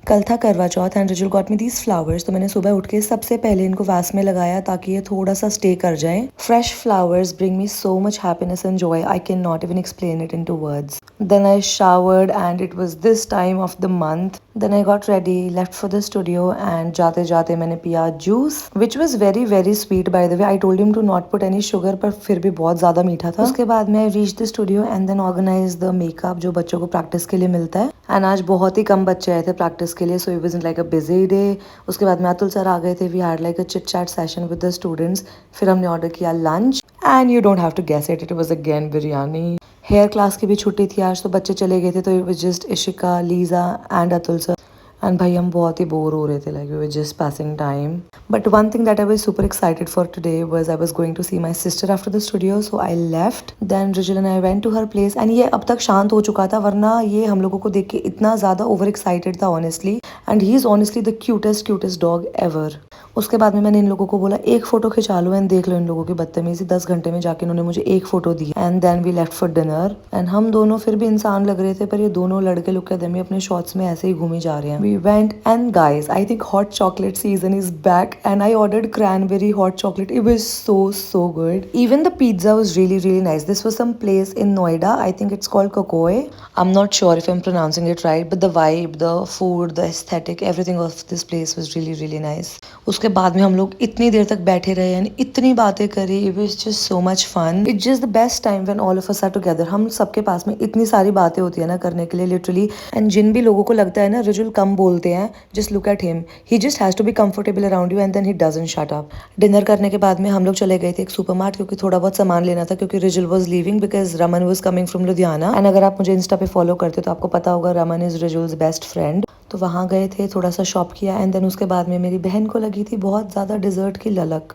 कल था Karva Chauth and Rijul got me these flowers. तो मैंने सुबह उठ के सबसे पहले इनको वास में लगाया ताकि ये थोड़ा सा स्टे कर जाए। Fresh flowers bring me so much happiness and Joy, I can not even explain it into words. Then I showered and it was this time of the month. Then I got ready, left for the studio and जाते जाते मैंने पिया juice which was very very sweet by the way. I told him to not put any sugar पर फिर भी बहुत ज़्यादा मीठा था। उसके बाद मैं reached the studio and then organized the makeup जो बच्चों को practice के लिए मिलता है। And आज बहुत ही कम बच्चे आए थे practice के लिए, so it wasn't like a busy day. उसके बाद में अतुल सर आ गए थे, we had like a chit chat session with the students. फिर हमने order किया lunch and you don't have to guess it, it was again biryani. Hair class की भी छुट्टी थी आज, तो बच्चे चले गए थे, तो it was just Ishika, Lisa and Atul sir and भाई हम बहुत ही बोर हो रहे थे, like we were just passing time. But one thing that I was super excited for today was I was going to see my sister after the studio, so I left then Rijul and I went to her place and ये अब तक शांत हो चुका था, वरना ये हम लोगों को देख के इतना ज़्यादा ओवर एक्साइटेड था honestly, and he is honestly the cutest dog ever. उसके बाद में मैंने इन लोगों को बोला एक फ़ोटो खिंचा लो एंड देख लो इन लोगों की बदतमीजी, 10 घंटे में जाके इन्होंने मुझे एक फ़ोटो दी and then we left for dinner. And हम दोनों फिर भी इंसान लग रहे थे, पर ये दोनों लड़के लुक के दमी अपने शॉर्ट्स में ऐसे ही घूमी जा रहे हैं। We went and guys I think hot chocolate season is back and I ordered cranberry hot chocolate, it was so good. Even the pizza was really nice. This was some place in Noida, I think it's called Kokoe. I'm not sure if I'm pronouncing it right, but the vibe, the food, the aesthetic, everything of this place was really nice. उसके बाद में हम लोग इतनी देर तक बैठे रहे and इतनी बातें करी, it was just so much fun. It's just the best time when all of us are together. हम सबके पास में इतनी सारी बातें होती है ना करने के लिए लिटरली, एंड जिन भी लोगों को लगता है ना रिजुल कम बोलते हैं, just look at him, he just has to be comfortable around you and then he doesn't shut up. Dinner करने के बाद में हम लोग चले गए थे एक सुपरमार्ट, क्योंकि थोड़ा बहुत सामान लेना था, क्योंकि Rijul was leaving because Raman was coming from Ludhiana. And अगर आप मुझे इंस्टा पे फॉलो करते हो तो आपको पता होगा रमन इज रिजुल्स बेस्ट फ्रेंड। तो वहाँ गए थे, थोड़ा सा शॉप किया एंड देन उसके बाद में मेरी बहन को लगी थी बहुत ज़्यादा डिज़र्ट की ललक,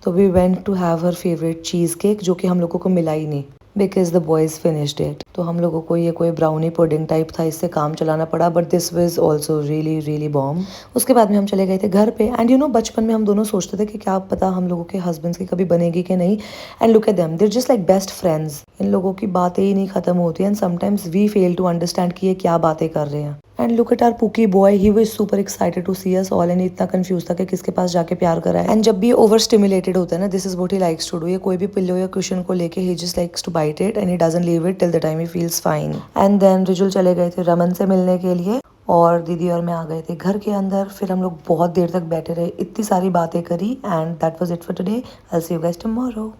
तो we went to have her favourite cheesecake, जो कि हम लोगों को मिला ही नहीं because the boys finished it. तो हम लोगों को ये कोई ब्राउनी पुडिंग टाइप था, इससे काम चलाना पड़ा, but this was also really bomb. उसके बाद में हम चले गए थे घर पे एंड यू नो बचपन में हम दोनों सोचते थे कि क्या पता हम लोगों के हस्बैंड्स की कभी बनेगी कि नहीं, and look at them, they are just like best friends. इन लोगों की बातें ही नहीं खत्म होती and sometimes we fail to understand कि ये क्या बातें कर रहे हैं। And look at our pookie boy, he was super excited to see us all and इतना कंफ्यूज था कि किसके पास जाके प्यार करा है। एंड जब भी ओवर स्टिमुलेटेड होता है ना, this is what he likes to do. ये कोई भी पिल्लो या कुशन को लेके he just likes to bite it and he doesn't leave it till the time he feels fine. And then Rijul चले गए थे रमन से मिलने के लिए और दीदी और मैं आ गए थे घर के अंदर। फिर हम लोग बहुत देर तक बैठे रहे, इतनी सारी बातें करी and that was it for today. I will see you guys tomorrow.